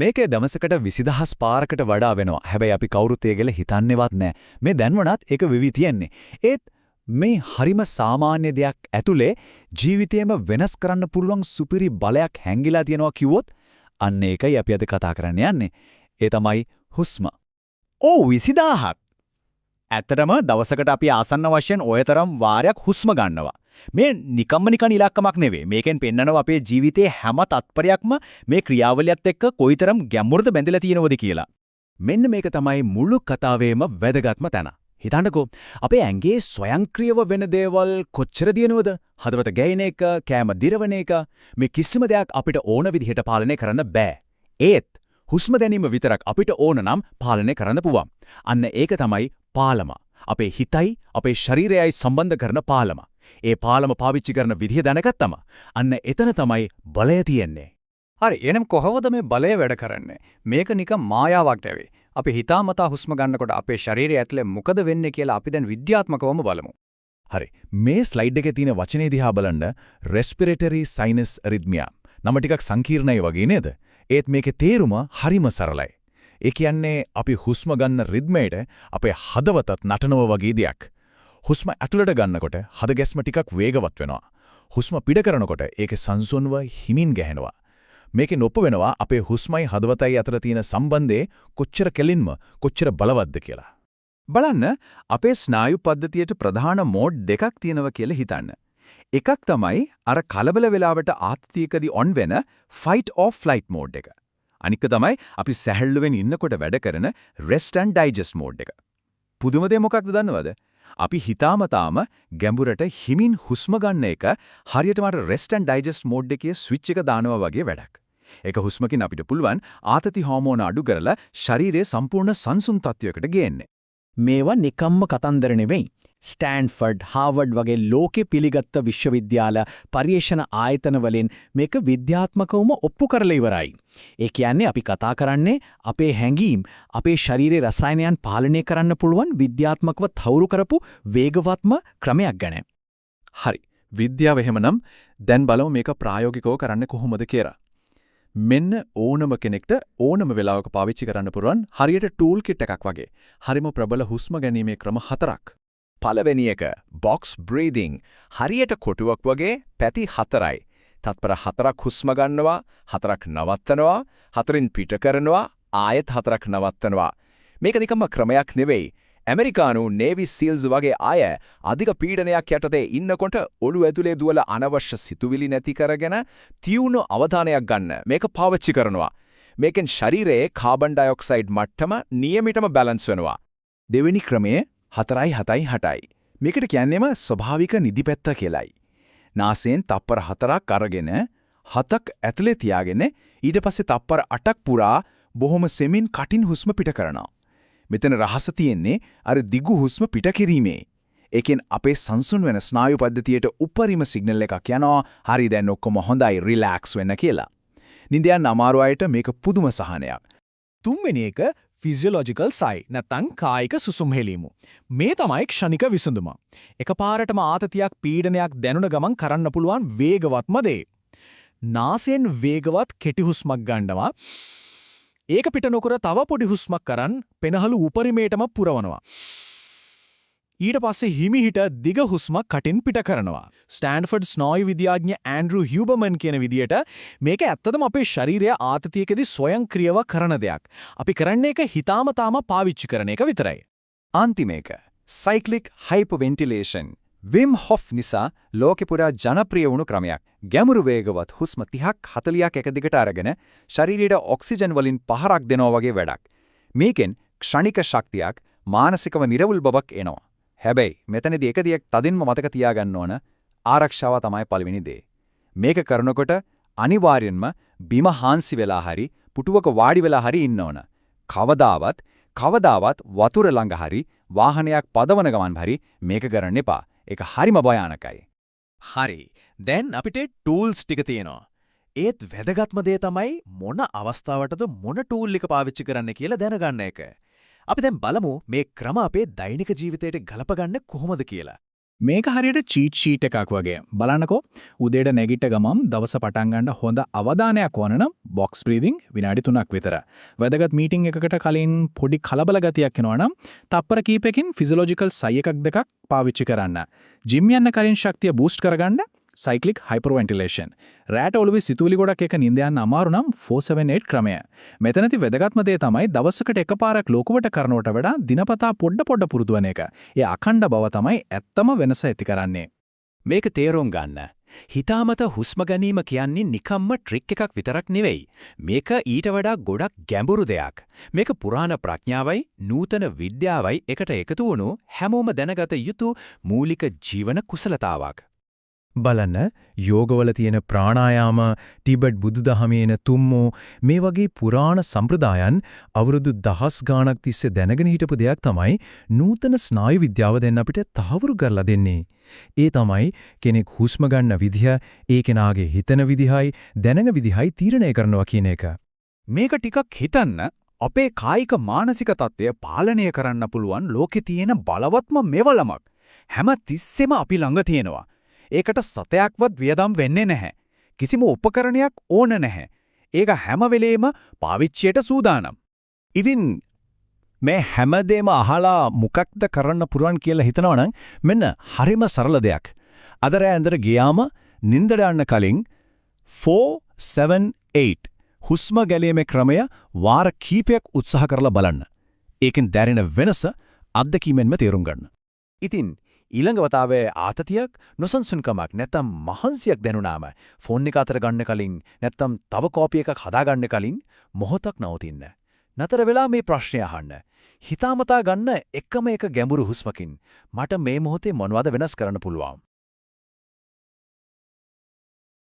මේකේ දවසකට 20000 පාරකට වඩා වෙනවා. හැබැයි අපි කවුරුත් ඒගල හිතන්නේවත් නැහැ. මේ දැන්වනත් ඒක වෙවි තියෙන්නේ. ඒත් මේ හරිම සාමාන්‍ය දෙයක් ඇතුලේ ජීවිතේම වෙනස් කරන්න පුළුවන් සුපිරි බලයක් හැංගිලා තියෙනවා කිව්වොත් අන්න ඒකයි අපි අද කතා කරන්න යන්නේ. ඒ තමයි හුස්ම. ඕ 20000ක්. ඇත්තටම දවසකට අපි ආසන්න වශයෙන් ඔය තරම් වාරයක් හුස්ම ගන්නවා. මේ නිකම්ම නිකන් ඉලක්කමක් නෙවෙයි. මේකෙන් පෙන්නනවා අපේ ජීවිතයේ හැම තත්පරයක්ම මේ ක්‍රියාවලියත් එක්ක කොයිතරම් ගැඹුරට බැඳලා තියෙනවද කියලා. මෙන්න මේක තමයි මුළු කතාවේම වැදගත්ම තැන. හිතන්නකෝ අපේ ඇඟේ ස්වයංක්‍රීයව වෙන දේවල් කොච්චර දිනනවද? හදවත ගැයෙන එක, කෑම දිරවන එක මේ කිසිම දෙයක් අපිට ඕන විදිහට පාලනය කරන්න බෑ. ඒත් හුස්ම දැනීම විතරක් අපිට ඕන නම් පාලනය කරන්න පුළුවන්. අන්න ඒක තමයි පාලම. අපේ හිතයි අපේ ශරීරයයි සම්බන්ධ කරන පාලම. ඒ පාලම පාවිච්චි කරන විදිහ දැනගත්තම අන්න එතන තමයි බලය තියෙන්නේ. හරි එහෙනම් කොහොමද මේ බලය වැඩ කරන්නේ? මේක නිකන් මායාවක් නෙවෙයි. අපි හිතාමතා හුස්ම ගන්නකොට අපේ ශරීරය ඇතුලේ මොකද වෙන්නේ කියලා අපි දැන් විද්‍යාත්මකවම බලමු. හරි. මේ ස්ලයිඩ් එකේ තියෙන වචනේ දිහා බලන්න respiratory sinus arrhythmia. නම ටිකක් සංකීර්ණයි වගේ නේද? ඒත් මේකේ තේරුම හරිම සරලයි. ඒ කියන්නේ අපි හුස්ම ගන්න රිද්මයට අපේ හදවතත් නටනවා වගේ දෙයක්. හුස්ම ඇතුළට ගන්නකොට හද ගැස්ම ටිකක් වේගවත් වෙනවා. හුස්ම පිට කරනකොට ඒකේ සංසුන්ව හිමින් ගැහෙනවා. මේකේ නොප වෙනවා අපේ හුස්මයි හදවතයි අතර තියෙන සම්බන්ධය කොච්චර කෙලින්ම කොච්චර බලවත්ද කියලා. බලන්න අපේ ස්නායු පද්ධතියට ප්‍රධාන මෝඩ් දෙකක් තියෙනවා කියලා හිතන්න. එකක් තමයි අර කලබල වෙලාවට ආතතියකදී ඔන් වෙන fight or flight mode එක. අනික තමයි අපි සැහැල්ලුවෙන් ඉන්නකොට වැඩ කරන rest and digest mode එක. පුදුම දේ මොකක්ද දන්නවද? අපි හිතාමතාම ගැඹුරට හිමින් හුස්ම ගන්න එක හරියටම rest and digest mode එකේ ස්විච් එක දානවා වගේ වැඩක්. ඒක හුස්මකින් අපිට පුළුවන් ආතති හෝමෝන අඩු කරලා ශරීරයේ සම්පූර්ණ සංසුන් තත්වයකට ගේන්න. මේවා නිකම්ම කතන්දර නෙවෙයි. ස්ටෑන්ෆර්ඩ්, හාවර්ඩ් වගේ ලෝකෙ පිළිගත්ත විශ්වවිද්‍යාල පර්යේෂණ ආයතන වලින් මේක විද්‍යාත්මකවම ඔප්පු කරලා ඉවරයි. ඒ කියන්නේ අපි කතා කරන්නේ අපේ හැඟීම්, අපේ ශරීරයේ රසායනයන් පාලනය කරන්න පුළුවන් විද්‍යාත්මකව තවුරු කරපු වේගවත්ම ක්‍රමයක් ගැන. හරි. විද්‍යාව එහෙමනම් දැන් බලමු මේක ප්‍රායෝගිකව කරන්න කොහොමද කියලා. මෙන්න ඕනම කෙනෙක්ට ඕනම වෙලාවක පාවිච්චි කරන්න පුරුවන් හරියට ටූල් කිට් එකක් වගේ. හරිම ප්‍රබල හුස්ම ගැනීමේ ක්‍රම 4ක්. පළවෙනි එක box breathing. හරියට කොටුවක් වගේ පැති 4යි. තත්පර 4ක් හුස්ම ගන්නවා, 4ක් නවත්තනවා, 4න් පිට කරනවා, ආයෙත් 4ක් නවත්තනවා. මේක නිකම්ම ක්‍රමයක් නෙවෙයි. ඇමරිකානු Navy SEALs වගේ අය අධික පීඩනයක් යටතේ ඉන්නකොට ඔළුව ඇතුලේ දුවල අනවශ්‍ය සිතුවිලි නැති කරගෙන තියුණු අවධානයක් ගන්න මේක පාවිච්චි කරනවා. මේකෙන් ශරීරයේ කාබන් ඩයොක්සයිඩ් මට්ටම නියමිතම බැලන්ස් වෙනවා. දෙවෙනි ක්‍රමය 4-7-8යි. මේකට කියන්නේම ස්වභාවික නිදිපැත්ත කියලායි. නාසයෙන් තප්පර 4ක් අරගෙන 7ක් ඇතුලේ තියාගෙන ඊට පස්සේ තප්පර 8ක් පුරා බොහොම සෙමින් කටින් හුස්ම පිට කරනවා. මෙතන රහස තියෙන්නේ අර දිගු හුස්ම පිට කිරීමේ. ඒකෙන් අපේ සංසුන් වෙන ස්නායු පද්ධතියට උපරිම සිග්නල් එකක් යනවා. හරි දැන් ඔක්කොම හොඳයි රිලැක්ස් වෙන්න කියලා. නිින්ද යන අමාරු අයට මේක පුදුම සහනයක්. තුන්වෙනි එක ෆිසියොලොජිකල් සයි නැත්නම් කායික සුසුම් හෙලීම. මේ තමයි ක්ෂණික විසඳුම. එකපාරටම ආතතියක් පීඩනයක් දැනුණ ගමන් කරන්න පුළුවන් වේගවත්ම දේ. නාසයෙන් වේගවත් කෙටි හුස්මක් ගන්නවා. ඒක පිට නොකර තව පොඩි හුස්මක් කරන් පෙනහළු උපරිමයටම පුරවනවා. ඊට පස්සේ හිමිහිට දිග හුස්මක් කටින් පිට කරනවා. ස්ටෑන්ෆර්ඩ් ස්නායු විද්‍යාඥ ඇන්ඩ්‍රු හියුබර්මන් කියන විදියට මේක ඇත්තටම අපේ ශරීරය ආතතියකදී ස්වයංක්‍රීයව කරන දෙයක්. අපි කරන්නේ ඒක හිතාමතාම පාවිච්චි කරන එක විතරයි. අන්තිම එක cyclic hyperventilation. Wim Hof නිසා ලෝකෙ පුරා ජනප්‍රිය වුණු ක්‍රමයක්. ගැඹුරු වේගවත් හුස්ම 30ක් 40ක් එක දිගට අරගෙන ශරීරයට ඔක්සිජන් වලින් පහරක් දෙනවා වගේ වැඩක්. මේකෙන් ක්ෂණික ශක්තියක් මානසිකව නිරවුල් බවක් එනවා. හැබැයි මෙතනදී එක දියක් තදින්ම මතක තියාගන්න ඕන ආරක්ෂාව තමයි පළවෙනි දේ. මේක කරනකොට අනිවාර්යෙන්ම බිම හාන්සි වෙලා හරි පුටුවක වාඩි වෙලා හරි ඉන්න ඕන. කවදාවත් වතුර ළඟ හරි වාහනයක් පදවන ගමන් හරි මේක කරන්න එපා. ඒක හරිම භයානකයි. හරි. දැන් අපිට ටූල්ස් ටික තියෙනවා. ඒත් වැදගත්ම දේ තමයි මොන අවස්ථාවටද මොන ටූල් එක පාවිච්චි කරන්න කියලා දැනගන්න එක. අපි දැන් බලමු මේ ක්‍රම අපේ දෛනික ජීවිතයට ගලප ගන්න කොහොමද කියලා. මේක හරියට චීට් ෂීට් එකක් වගේ. බලන්නකෝ උදේට නැගිට ගමන් දවස පටන් ගන්න හොඳ අවධානයක් ඕන නම් බොක්ස් බ්‍රීතිං විනාඩි 3ක් විතර. වැදගත් මීටින් එකකට කලින් පොඩි කලබල ගතියක් එනවා නම් තප්පර කීපකින් ෆිසියොලොජිකල් සයි එකක් දෙකක් පාවිච්චි කරන්න. ජිම් යන්න කලින් ශක්තිය බූස්ට් කරගන්න සයික්ලික් හයිපර්වෙන්ටිලේෂන්. රැට ඔළුවේ සිතුවිලි ගොඩක් එක නිින්ද යන්න අමාරු නම් 478 ක්‍රමය. මෙතනදී වැදගත්ම දේ තමයි දවසකට එකපාරක් ලෝකුවට කරනවට වඩා දිනපතා පොඩ පුරුදු වෙන එක. ඒ අඛණ්ඩ බව තමයි ඇත්තම වෙනස ඇති කරන්නේ. මේක තේරුම් ගන්න. හිතාමත හුස්ම ගැනීම කියන්නේ නිකම්ම ට්‍රික් එකක් විතරක් නෙවෙයි. මේක ඊට වඩා ගොඩක් ගැඹුරු දෙයක්. මේක පුරාණ ප්‍රඥාවයි නූතන විද්‍යාවයි එකට එකතු වුණු හැමෝම දැනගත යුතු මූලික ජීවන කුසලතාවක්. බලන්න යෝගවල තියෙන ප්‍රාණායාම ටිබෙට් බුදුදහමේන තුම්මෝ මේ වගේ පුරාණ සම්ප්‍රදායන් අවුරුදු දහස් ගාණක් තිස්සේ දැනගෙන හිටපු දෙයක් තමයි නූතන ස්නායු විද්‍යාව දැන් අපිට තහවුරු කරලා දෙන්නේ. ඒ තමයි කෙනෙක් හුස්ම ගන්න විදිහ, ඒ කෙනාගේ හිතන විදිහයි, දැනෙන විදිහයි තීරණය කරනවා කියන එක. මේක ටිකක් හිතන්න අපේ කායික මානසික තත්ත්වය පාලනය කරන්න පුළුවන් ලෝකේ තියෙන බලවත්ම මෙවලමක් හැම තිස්සෙම අපි ළඟ තියෙනවා. ඒකට සතයක්වත් වියදම් වෙන්නේ නැහැ. කිසිම උපකරණයක් ඕන නැහැ. ඒක හැම වෙලේම පාවිච්චියට සූදානම්. ඉතින් මේ හැමදේම අහලා මොකක්ද කරන්න පුරුවන් කියලා හිතනවනම් මෙන්න හරිම සරල දෙයක්. අද රෑ ඇඳට ගියාම නිින්දට යන්න කලින් 478 හුස්ම ගැලීමේ ක්‍රමය වාර කීපයක් උත්සාහ කරලා බලන්න. ඒකෙන් දැනෙන වෙනස අත්දැකීමෙන්ම තේරුම් ගන්න. ඉතින් ඊළඟ වතාවේ ආතතියක් නොසන්සුන්කමක් නැත්නම් මහන්සියක් දැනුණාම ෆෝන් එක අතර ගන්න කලින් නැත්නම් තව කෝපි එකක් හදාගන්න කලින් මොහොතක් නවතින්න. නතර වෙලා මේ ප්‍රශ්නය අහන්න. හිතාමතා ගන්න එකම එක ගැඹුරු හුස්මකින් මට මේ මොහොතේ මොනවද වෙනස් කරන්න පුළුවන්?